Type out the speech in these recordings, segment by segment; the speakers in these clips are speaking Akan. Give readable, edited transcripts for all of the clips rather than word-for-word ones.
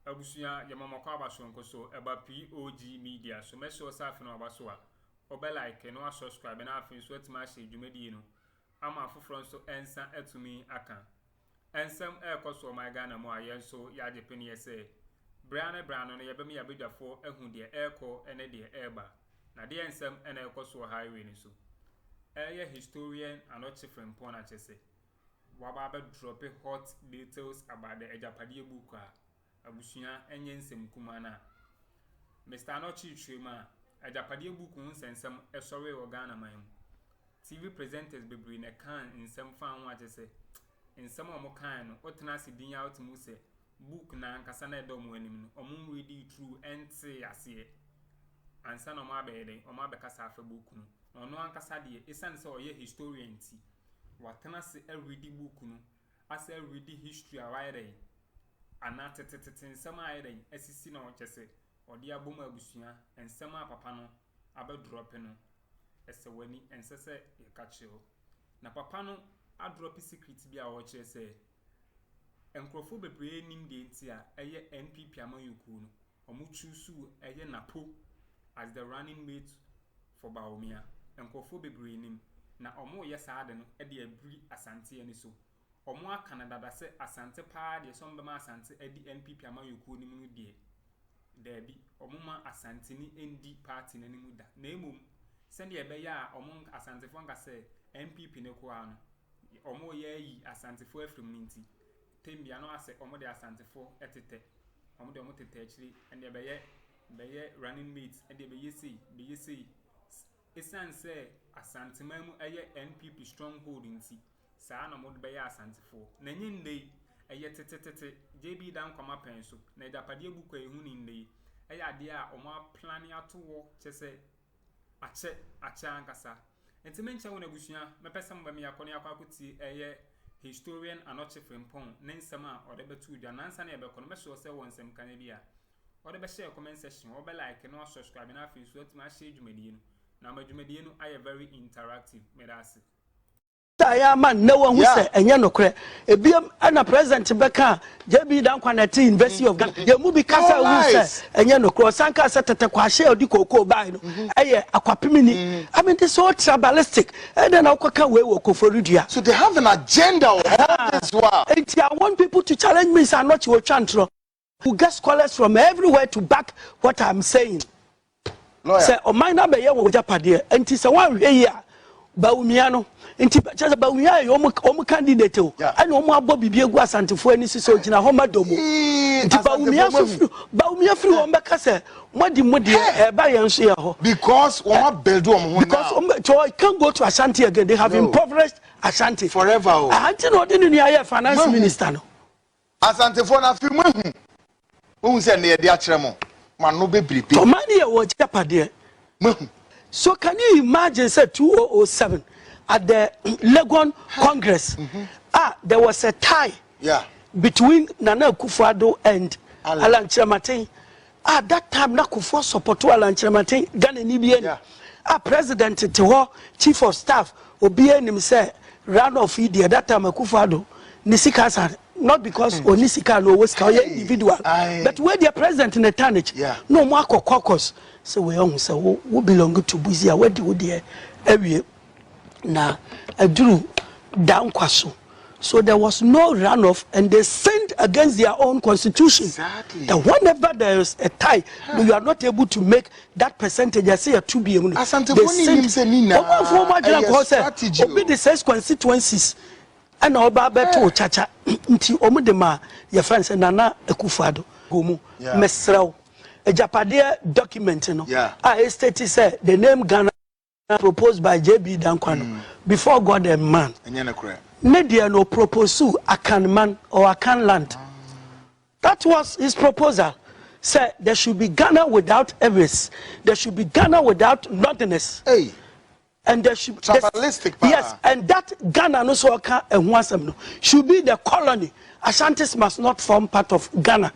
abusuya yamama kwa abasonko so eba POG Media so me show safi no abaso a obe like no subscribe na afin so etima hye dwumadi no ama afoforo so ensa etumi aka ensem ekoso my Ghana mo ayen so ya jepeni ese brano no yebem yabedwafo ehu de eko ene de eba na de ensem ene ekoso highway ni so historian anoche Frimpong na chese waba be drop hot details about the Agyapade3&D abusuya enye nsem kumana Mr. Anochi Trema Agyapade3&D nsensem esore wo Ghana man TV presenters bebre na kan nsem fan wa chese nsem omo kan no otena sidin out mu se book na ankasa na edom wanim no omo ready through ente ase ansa no ma be omo abekasa afa book no ono ankasa de esan se oye historian ti watena se ready book no ase ready history awire ana tetetete nsem ayire asisi na ochese odi abom abusuya ensem papa no abe drop no ese wani ensese ye kachiro na papa no adrop secret bi a wo chese enkrofo bebre nim de ntia eye NPP amayuku no omu chusu eye napo as the running mate for Bawumia enkrofo bebre nim na omu ye saade no e de abri asante ani so omu aka na dada se asante pa de so mbema asante edi NPP amayuku nim no de dabi omu ma asante ni ND party na nimu da na emom send ye be ya omu asante fo nka se NPP ne ko ano omu ye yi asante fo afrim ninti tembia no ase omu de asante fo etete omu de omu tete achiri ende be ye running mates ende be yesi esan se asante mamu eye NPP stronghold nti saa na mod be ya asante fo na nyinde eye tete JB dan kwama pen so na Agyapade3&D kwa ehu ni ndey eye ade a omu plan ato wo chese ache ankasa enti menche wona busuya mepesa mbam yakone akwakuti eye historian anoche Frimpong nensem a ode betu dwa nansa na ebe kono meso se wonsem kan bia ode be share comment section obe like no subscribe na afi so atima share dwumadi no na madwumadi no aye very interactive medase ya man na wan huse enye nokre ebiam ana president beka JB dan kwanati University of Ghana ye mu bi kasa huse enye nokre sanka setete kwa share odi kokoo bai no eye akwapemini I mean this so tribalistic and then akwaka we wo koforudua so they have an agenda of this war. I want people to challenge me say not you chantro who get scholars from everywhere to back what I'm saying. Say o man na be ye wo Agyapade enti se wan hwe yi a Bawumia no enti chese Bawumia ye omu candidate o ani omu abo bibie gu asantefo ani so gina homa domo enti Bawumia free o mbeka se modi e ba ye nso ye ho because omu build omu ho because so can't go to Ashanti again. They have impoverished Ashanti forever. Ashanti no dey near finance minister no asantefo na fi mahu ohun se na ye de akere mo man no be bribe to man ye wo Agyapade mahu. So can you imagine say 2007 at the Legon Congress there was a tie between Nana Akuffo and Alan Chiramatin. At that time na Akuffo support Alan Chiramatin Ghana ni bien president to chief of staff obi enim say round of India that time Akuffo Nisikasa not because Onisika no was individual but where the president in the tarnish no more caucus. So we on say who belong to Buzia where do there every na drew down kwaso. So there was no runoff and they sinned against their own constitution. Exactly. That whenever there is a tie, you are not able to make that percentage. I say a 2 billion. They sinned. The 6 constituencies and our beto chacha until omudema your friends and Nana Akuffo Gomu Mesrao. Agyapade document I stated say the name Ghana proposed by JB Dankwano before God and man. Media no propose Akan man or Akan land. That was his proposal. Said there should be Ghana without errors. There should be Ghana without nothingness. And there should yes, and that Ghana no so and once should be the colony. Ashantis must not form part of Ghana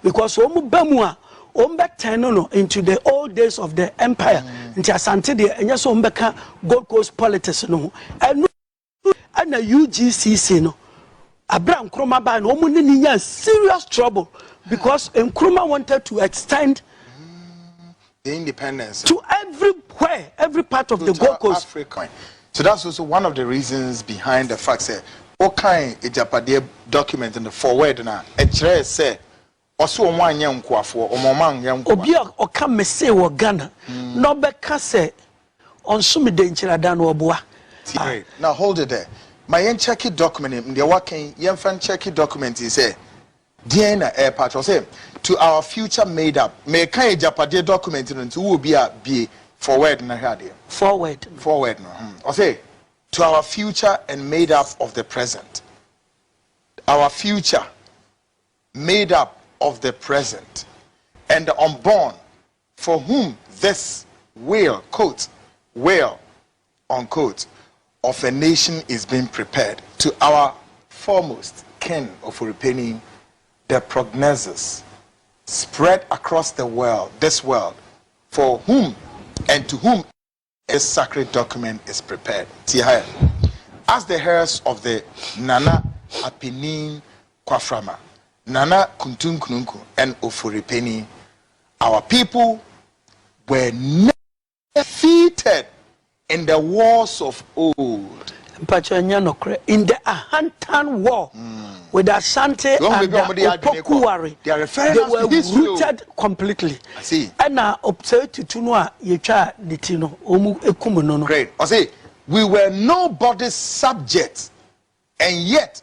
because Omu Bemua no into the old days of the empire into Asante de and yes Ombeka Gold Coast politics no and a UGCC no Abraham Akroma ba no serious trouble because Nkrumah wanted to extend the independence to everywhere, every part of the Gold Coast. Africa. So that's also one of the reasons behind the fact that okay, Agyapade document in the forward now. Echere say also omo anya nkwafo omoma anya nkwa. Obi oka mese wo Ghana no beka say onsumi de nchirada no oboa. Now hold it there. My checky document in the working yen fan checky document is say DNA airport or say to our future made up. May kind Agyapade document into will be forward na here. Forward no. Or say to our future and made up of the present. Our future made up of the present and the unborn for whom this will, quote, will, unquote, of a nation is being prepared. To our foremost kin of Uripeni, the prognosis spread across the world, this world, for whom and to whom this sacred document is prepared. As the heirs of the Nana Apinin Kwaframa, Nana Kuntun Kununku, and Ofuripeni, our people were never defeated in the wars of old. In the Ahantan War with Asante and the Opokuwari, they were rooted completely. I see. And now, observe to Tunua, Yecha, Litino, Omu Ekumunono. Great. I say, we were nobody's subjects, and yet,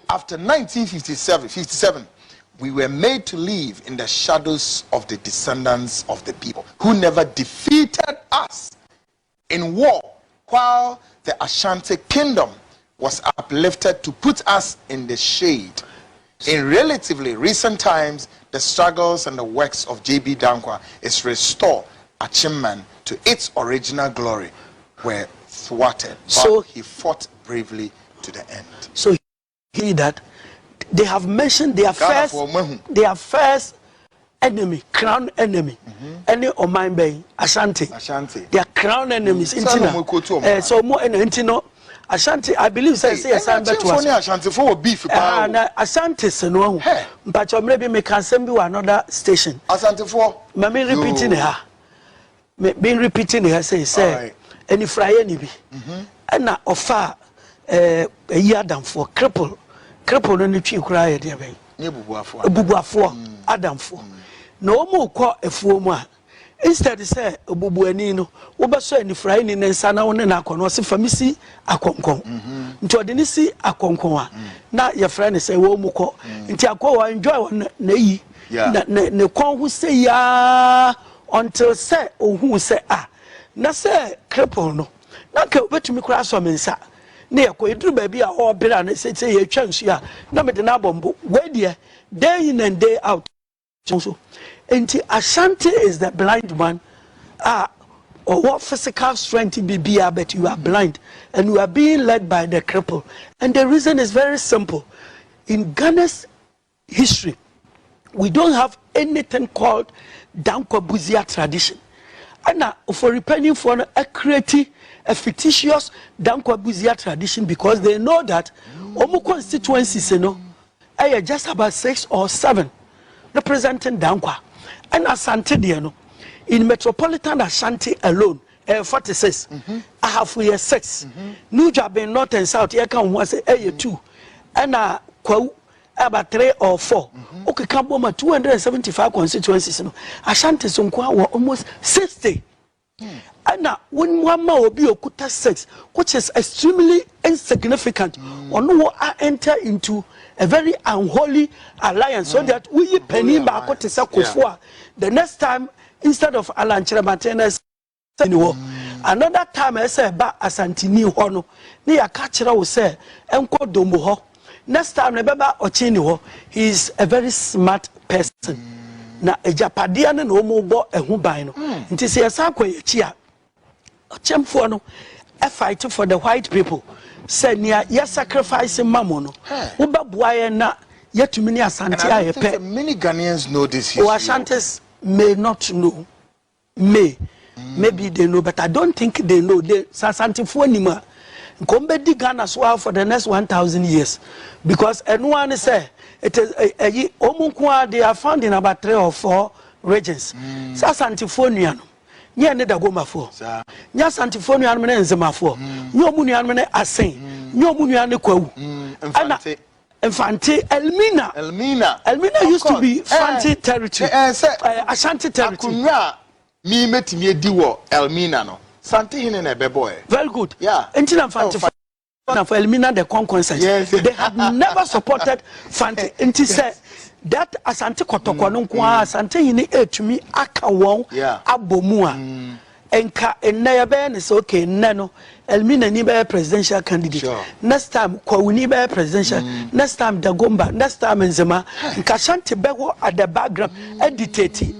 after 1957, we were made to live in the shadows of the descendants of the people who never defeated us in war, while the Ashanti kingdom was uplifted to put us in the shade. In relatively recent times, the struggles and the works of J.B. Dankwa is restored Akyem to its original glory, were thwarted, but he fought bravely to the end. So he that they have mentioned their first enemy, crown enemy, any Oman Bay, Ashanti. They are crown enemies. So more Intino, Ashanti, I believe, says Ashanti to us. Ashanti for beef. Ashanti, no, but maybe me can send you another station. Ashanti for Mammy repeating her. Being repeating her, say, any fry any be. And now, offer a year down for cripple no ni twi kura ye de ben ebubuafo adam fo na o mu kọ efuo mu a instead say obubuani no wo be so ani fry ni nsa na wo ne na akọ no se famisi akonkon nti ode ni si akonkon a na ye fry ni say wo mu kọ nti akọ wa enjoy na yi ne kon hu say ya until say ohu say na say cripple no na ka obetumi kura so mensa ne yakọ eduru baby a o bera na say ye twa nsu a na me de na bombo we de day in and day out so enti Ashanti is the blind man or what physical strength be but you are blind and you are being led by the cripple, and the reason is very simple. In Ghana's history we don't have anything called Dankwa tradition, and for repenting for a creative a fictitious Dankwa tradition, because they know that Omu constituencies, are just about 6 or 7 representing Dankwa. And Asante, in metropolitan Ashanti alone, 46. I have 6. New job in north and south, here can one say 2. And about 3 or 4. Okay, come 275 constituencies. Ashanti were almost 60. And now, when one will be okuta 6, which is extremely insignificant, or no enter into a very unholy alliance, so that we penny back to Akuffo. The next time, instead of Alan Chirabatenas, another time I say ba Asantini Hono, near Kachira will say, Enko Domuho. Next time, remember Ochini, he is a very smart person. Na Agyapade no mo bo ehu ban no nti se yesa kwayechi a ochemfo no e fight for the white people say near ye sacrifice mamo no wo beboa ye na yetumi ni Asante a yepe. Many Ghanaians know this history. Ashantis may not know, maybe they know, but I don't think they know. They Asante fo nima nkombe di Ghana so for the next 1,000 years, because anyone say it is a omunkwa. They are found in about 3 or 4 regions. Sa Santifonia no. Nya ne da goma fo. Nya Santifonia no ne nzema fo. Nya omunia no ne asen. Nya omunia ne kwawu. Infante Elmina used to be Fanti territory. Ashanti territory. Akunya mi metimi edi wo Elmina no. Santi hine na beboy. Very good. Yeah. Until Fanti for Elmina the conquest. Yes. They have never supported Fanti. Until say that Asante Kotoko no kwa Asante hine etumi aka won abomua. Enka enaya be say okay nano Elmina ni be presidential candidate. Sure. Next time kwa ni be presidential. Next time Dagomba. Next time Nzema. Nka Ashanti be at the background editate.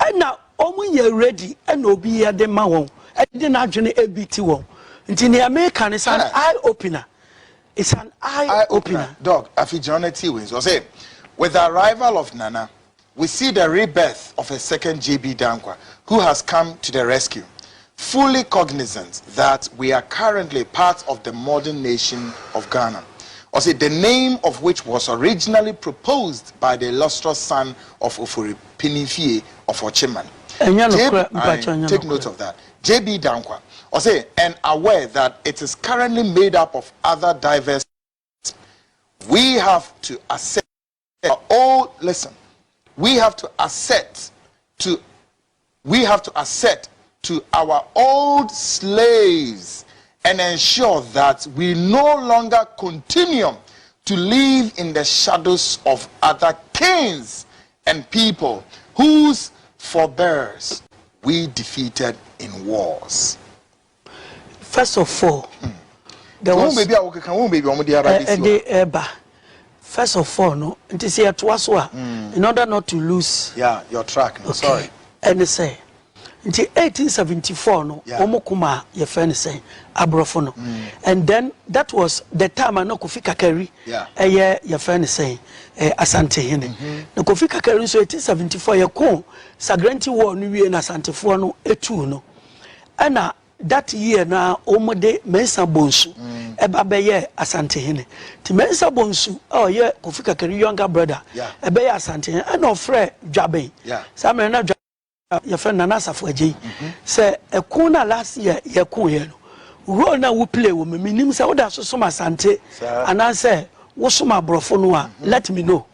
And now omu ye ready and obi ya de ma won. E de na adwene ABT won. Nti ne American is an eye opener. It's an eye opener. Dog, Afijonity wins. I say with the arrival of Nana, we see the rebirth of a second JB Dankwa who has come to the rescue. Fully cognizant that we are currently part of the modern nation of Ghana. Or say the name of which was originally proposed by the illustrious son of Ofori Pinifie of Ochiman. Take note of that. JB Dankwa. Or say, and aware that it is currently made up of other diverse. We have to accept all. Listen, we have to accept to our old slaves and ensure that we no longer continue to live in the shadows of other kings and people whose forebears we defeated in wars. First of all, there was first of all, no, it is here to in order not to lose. Yeah, your track. No, okay. Sorry. And they say. In 1874, no, Omokuma, your friend say, Abrofono. And then that was the time I know Kofi Kakeri, your friend saying, Asante Hene. No Kofi Kakeri, so 1874, your con, Sagranti war, New and Asante Fuano, etuno. And that year now, Omode Mensa Bonsu, Ebabeye Asante Hene. To Mensa Bonsu, oh, yeah, Kofi Kakeri, younger brother, Ebeye Asante, and no Fred Jabe. Some are not. Your friend Nanasa for J. Say a corner last year, your cool. Roll now we play with me, meaning so that's so much Sante. And I say, what's my brofonua? Let me know.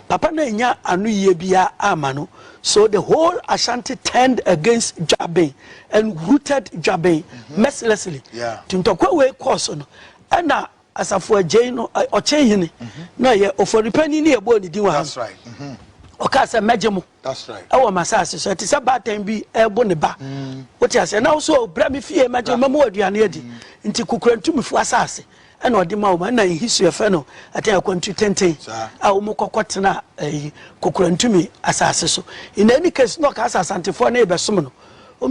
Papa Nanya anu yebia amano. So the whole Ashanti turned against Jabe and rooted Jabe mercilessly. Tuntokwe we course on. And now as a for J no or change no yeah or for repenting near body do. That's right. Okasa mejemo. That's right. Our masasi so it is about time be eboneba. What you say now so bra me fie mejemo mo aduane adi. Nti kukurantu me fu asase. E na odi ma wo na hisu efe no atan akwantu tenten. A wo mokokotena kukurantu me asase so. In any case no ka asasante fo na ebesom no.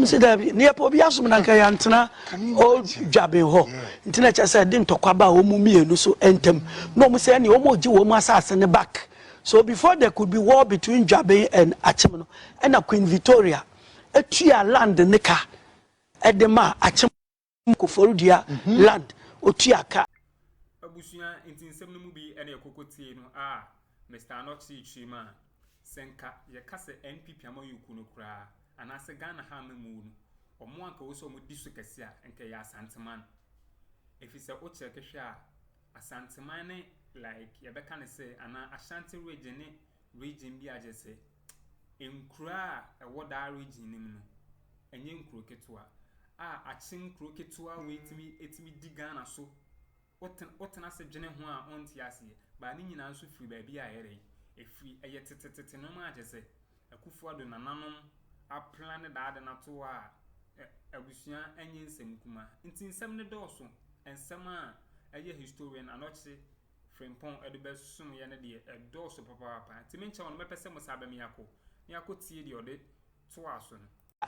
Say that near Pobia Sumanaka Yantana or Jabin Ho. Intellectual said didn't talk about Omumi so entem. No, say any Omoji Womasas in the back. So before there could be war between Jabe and Akyem and a Queen Victoria, a tria land the Nika at the Ma Akyem Kuforudia land or Tiaka. Abusia in some movie and a cocotino Mr. Anochi Chima Senka Yakase NP Piamo Yukunukra and as a Ghana Hammer Moon or Monka also Mudisukasia and Kaya Santaman. If it's a Ochekasha, a Santamane. Like Yabekana say, and Ashanti region be just say, in Kra a water region, and young croquetua. I think croquetua wait me, it's me digana so. What an asset general on Tiasi, but Nina also free baby I if free a yet no matter say, Akuffo do nananum, I planned that and a toa, a Busia and yin semkuma, in some dorso, and some a historian and not say. Frimpong at the best soon yanadi a dorso papa. To mention on my person was Abamiako. Yako tea the audit to us.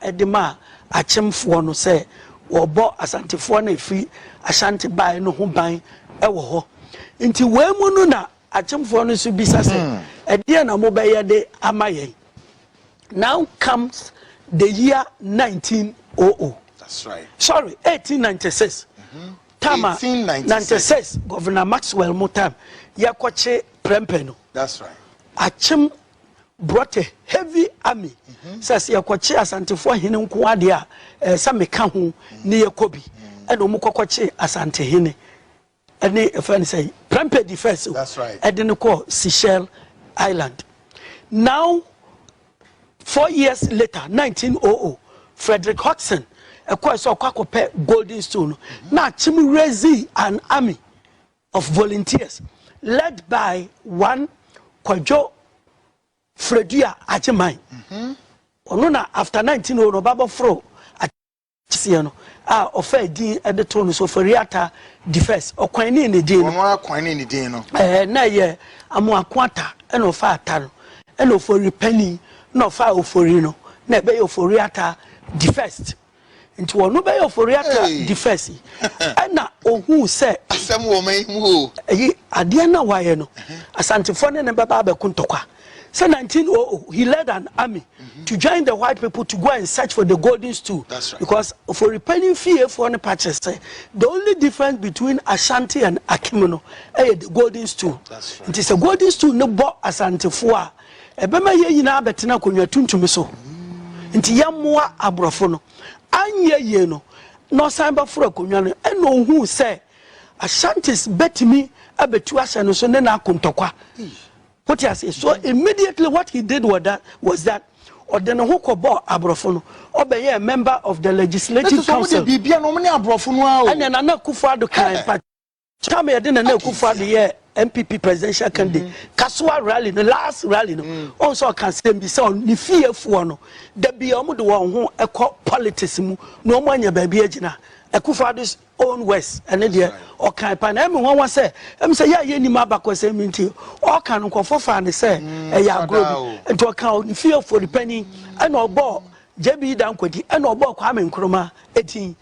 Edema, Akyem for no say, or bought Asante for no free, Ashanti buy no home buying, ewo. Into where Monuna, Akyem for no should be sassy. A dear no mobile de Amaye. Now comes the year 1900. That's right. Sorry, 1896. Tama 96 Governor Maxwell Mutam Yakwache Prempeno. That's right. Akyem brought a heavy army. Says Yakwachi Asante for Hinin Kwadia, some Kahu, near Kobe, and Omukwachi Asante Hine. And a friend say, Prempeh defense. That's right. And then call Seychelles Island. Now, 4 years later, 1900, Frederick Hodgson, a course of Kwakope Golden Stone, now Akyem raised an army of volunteers led by one Kwajo Fredua Agyemai. Onona after 1900 Baba Fro Akyem offer din at the tone so for Riata defense or Quine in the din. Quine in the din. Na ye Amwa Quanta and of Fatan and of for repenning no fire for Reno, never for Riata defense. Into a no bay of Riata defense. And now, who said some woman who Adiana Wayeno, Asante Fone and Baba Kuntoka. So 1900, he led an army to join the white people to go and search for the golden stool. That's right. Because for repenting fear for the patches, the only difference between Ashanti and Akyem is the golden stool. That's right. It is a golden stool no bought Asante for. Ebema ye na betina konwa tuntum so. Nti yammoa abrofo no. Anye ye no. No samba fura konwa no. Eno hu se Ashantis betimi abetu ase no so ne na akontokwa. What you say? So immediately what he did was that or then who could board Abrofo obey a member of the legislative council. And then Akuffo can but come here didn't know Akuffo the MPP presidential candidate. Kaswa rally, the last rally no. Also can say be so ni fear for no. There be the one who a politics no one ya baby ejina. Akuffo's own West and then or can pan one was say yeah ye ni mabako say minti or can go for fan say ya grow and to account fear for the penny and no ball JB Dankwedi and no ball Kwame Akroma 18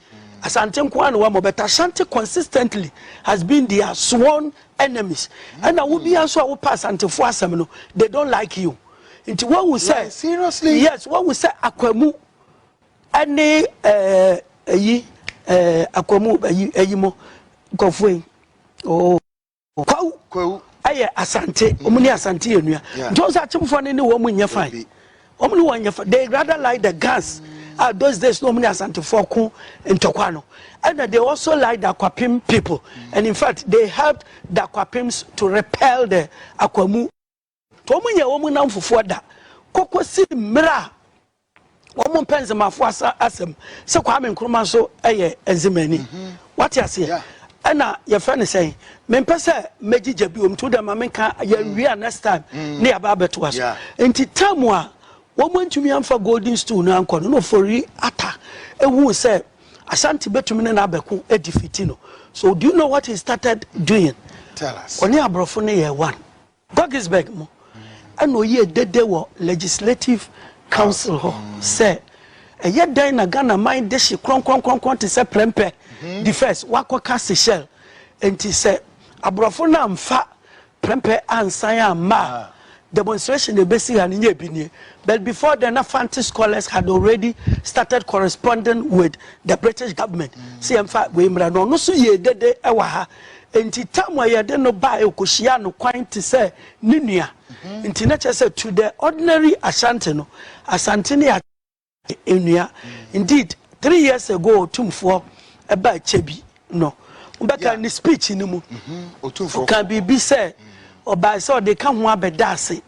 Asante Nkwano wa but Ashanti consistently has been their sworn enemies and I will be also will pass until for some they don't like you into what we say seriously yes what we say Akwemu any Akomu ayimo Akuffo oh kwau aye Asante omuni Asante enua those Akyemfo ne wo mu nya fine omuni wo nya fine they rather like the gas those days no omuni Asante for ko ntokwa no and they also like the Akwapim people and in fact they helped the Akwapims to repel the Akwemu to omunya wo mu namfofo da kokosi mra Woman pens and Mǎfias asem. So Kwame Nkrumah so enzimeni. What you say? And your friend is saying, "Mempesa meji jabi to the mamenka ye next time near Baba to us." And Titamwa, woman to me am for golden stool no anko no for ata. E who say Ashanti betumine na abeku e defeatino. So do you know what he started doing? Tell us. Oni abrofo ne ye one. Goggisberg mo. And ye dede wo legislative council ho say e ye dan na Ghana mind de she kron to say Prempeh defense wakoka Seychelles enti say abrofo na mfa Prempeh ansan ama demonstration e besi han nye bi. But before then Fanti scholars had already started corresponding with the British government see mfa we mra no so ye dede e wa ha enti tamwa ye de no ba e koshia no kwan to say ninua enti na say to the ordinary Ashanti no Asante ne enua indeed 3 years ago tumfo e ba chebi no mbeka ni speech ni mu otumfo kan bibi say oba say de ka ho abeda ase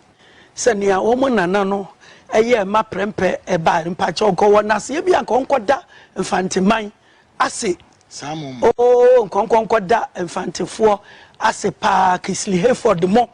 se ne a wo mu nana no eye ma Prempeh e ba mpacha ogowo na se bia nkonkoda mfanteman ase samum nkonkoda mfantefo ase pa Kisli Hayford mo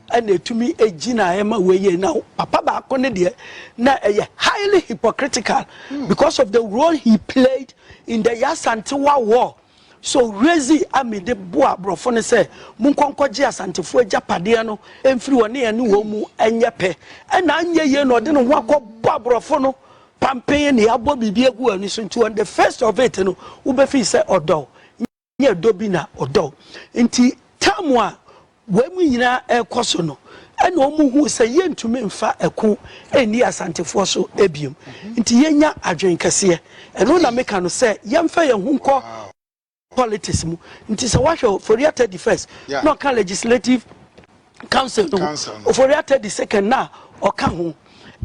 and etumi ejina ema weye now papa ba akone de na highly hypocritical because of the role he played in the Yasantewa war. So Rezi amide boa brofo ne say munkonkoje Asantefo Agyapade no emfiri woni ene wo mu enyepe na anye ye no de no ho akobbo brofo no pampen ne abo bibie gu ani so nti on the first of it no wo be fi say odo nye dobi na odo nti tamwa we mu nyina ekoso no ena omu hu se ye ntumi mfa eko eni Asantefo so ebiem nti yenya adwen kase eno na meka no se yemfa ye hu nko politics mu nti se wahwe for Wǐckěd first no can legislative council no oforiata the second na oka ho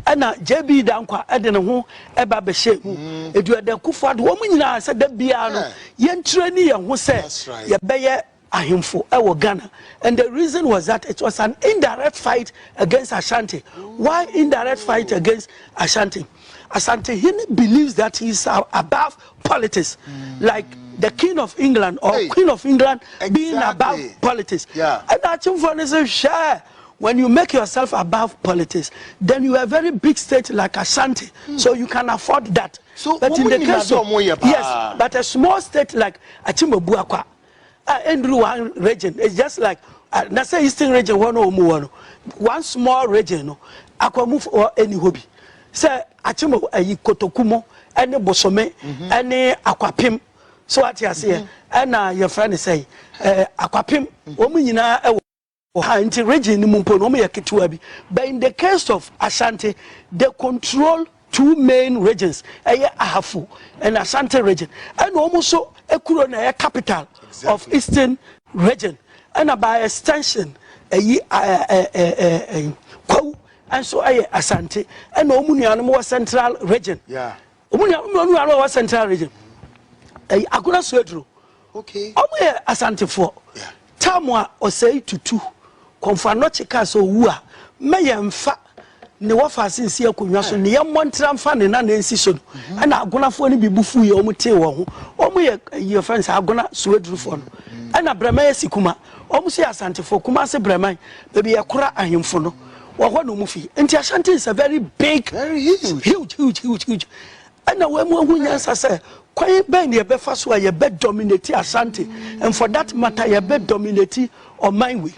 ana JB dankwa ede ne ho eba be hye hu edu de Akuffo Addo wo nyina se da bia no ye ntrani ye ho se ye beye ahemfo ewo Ghana, and the reason was that it was an indirect fight against Ashanti. Why indirect fight against Ashanti? Ashanti he believes that he is above politics, like the King of England or Queen of England being above politics. And Akyem say, share. When you make yourself above politics, then you are a very big state like Ashanti, so you can afford that. So, but in the case of yes, but a small state like Akyem one region, it's just like let's say Eastern region one small region, no, Aquamove or any hobby. Say Akyem Kotokumo, any Bosome, any Aquapim. So what you say, and your friend say, Aquapim, woman but in the case of Ashanti, they control two main regions, Ahafo and Ashanti region, and also a capital of Eastern region, and by extension, and so Ashanti, and Omunia central region. Yeah, Omunia central region. Aguna Swedru. Okay. Omu Ashanti for. Yeah. Tamwa osei tutu. Konfanochika so wua meyemfa ne wafa sinsi akonwa so ne yemmontra mfa ne na nsi so ana agonafo ni bibufu ye omute wo ho omu ye friends agona so adurufo no ana brema yasikuma omu se Asantefo kuma se brema bebi yakora ahemfo no wo ho no mufi enti Ashanti is a very big, very huge ana we mu ahunya se kwai ben ye be fa so ye be dominate Ashanti, and for that matter ye be dominate or mine way.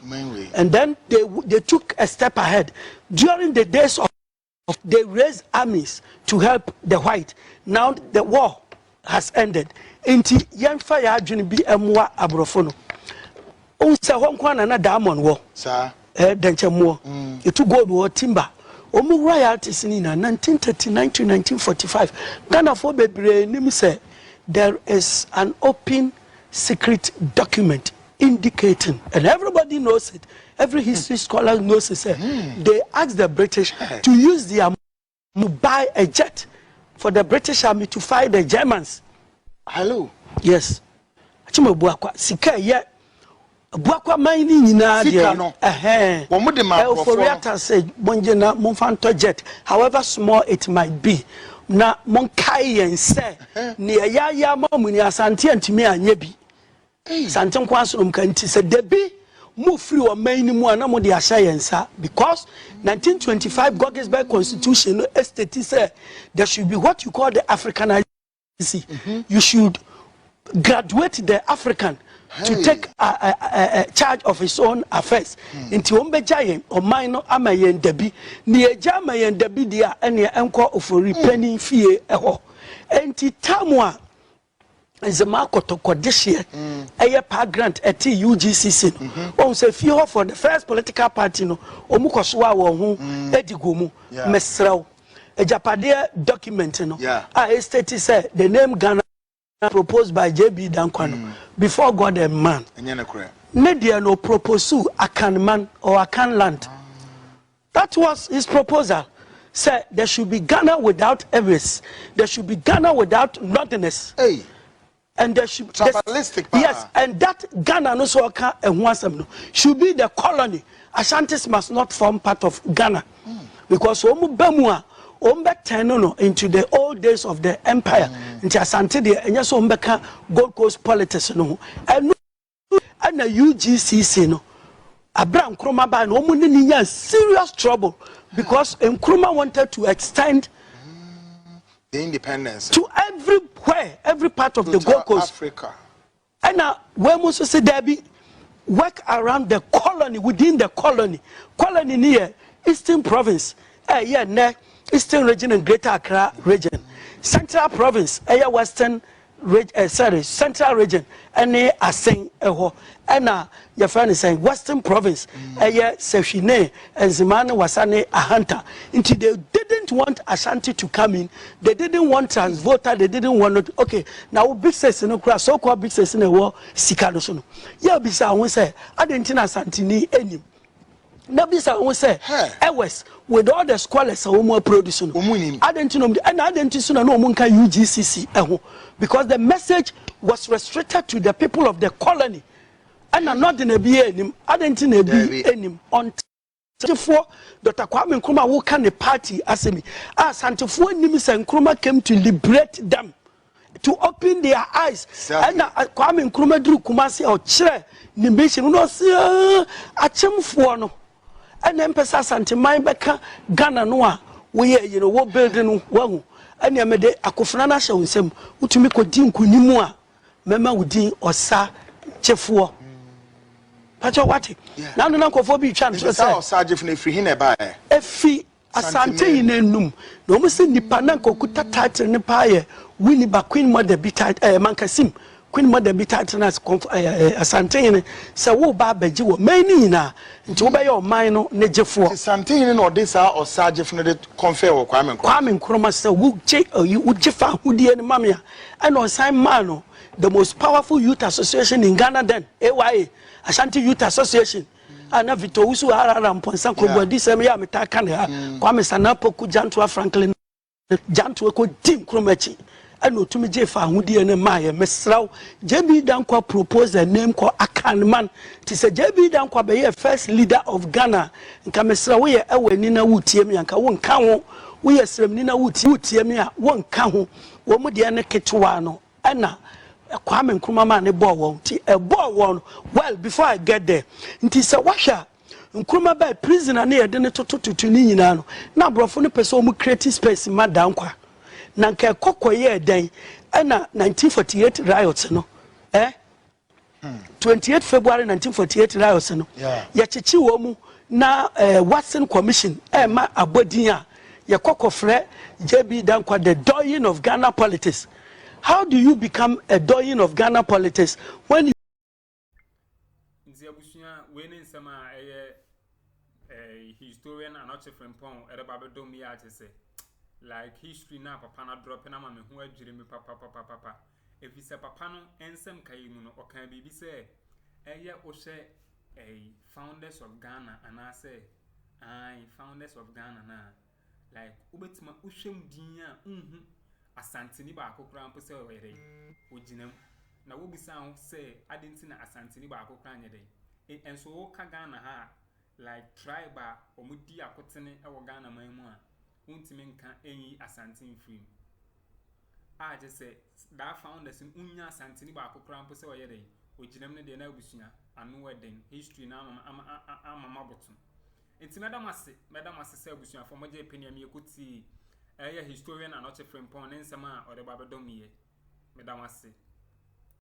And then they took a step ahead. During the days of they raised armies to help the white. Now the war has ended. Inti young fire adwene bi emwa abrofono. Unsa hon kwana na diamond war. Sir. Denchemo. Etu gold war timber. Omu royalties ni na 1939 to 1945. Ghana for bebre nim say there is an open secret document indicating, and everybody knows it, every history scholar knows it, they asked the British to use their money to buy a jet for the British army to fight the Germans. Hello? Yes. Achimo buakwa sika ye buakwa mine nyina de Euforiata said monjena monfanto jet, however small it might be. Na monkai yen say ne ya mamuni Asante antimi anye bi. Santen kwaso mkanti said debi move free or main mu anamo de ashayensa, because 1925 Gettysburg Constitution estate said there should be what you call the Africanization. You should graduate the African to take charge of his own affairs. Inti ombejayen or minor amayen debi ni ejamayen debi dia ene enko ofori penny fee eho enti tamwa is a market to Kodishia, a par grant at UGCC. On say few for the first political party, no, Omukoswa, who Edigumu, Mesrel, Agyapade document, no, I stated said the name Ghana proposed by JB Dankwano before God and man. Media no propose Akan man or Akan land. That was his proposal. Said there should be Ghana without Everest, there should be Ghana without northerners. Hey. And there should yes, and that Ghana no so should be the colony. Ashantis must not form part of Ghana, because omu bemua ombe into the old days of the empire. Into Asante de and yes ombeka Gold Coast politics no, and the UGCC no. Abraham Akroma ba no omu ni serious trouble, because Nkrumah wanted to extend the independence to everywhere, every part of the Gold Coast, Africa. And now, we must say there be work around the colony, within the colony. Colony near Eastern Province, Eastern Region and Greater Accra Region. Central Province, Western Central Region, and Aseng and your friend is saying Western Province, Sefine and Zimane Wasane Ahanta. Until they didn't want Ashanti to come in, they didn't want Transvoter, they didn't want okay. Now big says no cross, so called big says in the war, Sikano. Yeah, bisa I say, I didn't Ashanti ni any. Nabisa won say Ewes with all the scholars who produce no. Adentinum and adentisuna no munka UGCC because the message was restricted to the people of the colony and not in a be enim adentin a be enim on for Dr. Kwame Nkrumah who can the party asemi Santefo nim say Nkrumah came to liberate them, to open their eyes. And Kwame Nkrumah drew Kumasi or chere nimbishi no say Akyem no. And then pesa santimai beka Ghana noa we you know what building wahu and ya mede Akuffo na hye wonsem utumi kodi nkunimu a mema wudi osa chefuo pacho wati na no Akuffo bi twa no say osa jef na free hin e ba efi asante yin enum na omo se nipa na kokuta title ne pa ye wini ba Queen Mother bi title mankasim Queen Mother bi title na asante yin se wo ba baji wo mani na nti wo ba ye o man no ne jefuo asante yin no de sa osa jef no de confer wo Kwame Nkrumah se wo je wo jefa hudie ne mamia and on sign man no the most powerful youth association in Ghana then AYA Ashanti Youth Association ana Vito Usu Arara Mponsa Kobodi sem ya metaka ne ha Kwame Sanapoku Jantua Franklin Jantua ko dim Nkrumah and no to me jefa hudie ne maye mesraw JB Dankwa proposed a name called Akanman. Ti say JB Dankwa be first leader of Ghana nka mesraw we eweni na wutie me nka won ka ho we yesrem na wutie me a won ka ho wo mu de ne ketewa no ana Kwame Nkrumah ma ne ball won ti e ball won well before I get there nti say wahwa Nkrumah by prisoner na ye de ne totototo ni nyina no na brofo ne pese o mu create space ma Dankwa nanka kokoye den na 1948 riots no 28 February 1948 riots no ya chichi wo mu na Watson Commission ma abodin a ya kokofre JB Dankwa the doyen of Ghana politics. How do you become a doyen of Ghana politics when you historian and not Frimpong at Bawumia to say like history na papa na drop na mama hu adwire me papa if you say papa no ensem kai mu no o kan bibi say eye o hye founders of Ghana and I say founders of Ghana na like ubetima uhwem din a asantini ba akokra mpo say o yere oginam na wo bisa ho say adenti na asantini ba akokra anye den enso wo ka Ghana ha like tribe a omudi akotene e wo Ghana man mu a untimenka enyi asantini free a je say that founders unya asantini ba akokra mpo say o yere oginam ne de na abusua anu weden history na ama botu enti medam ase say abusua for moje peniam yekuti historian and not Frimpong nsema o de Bawumia medam ase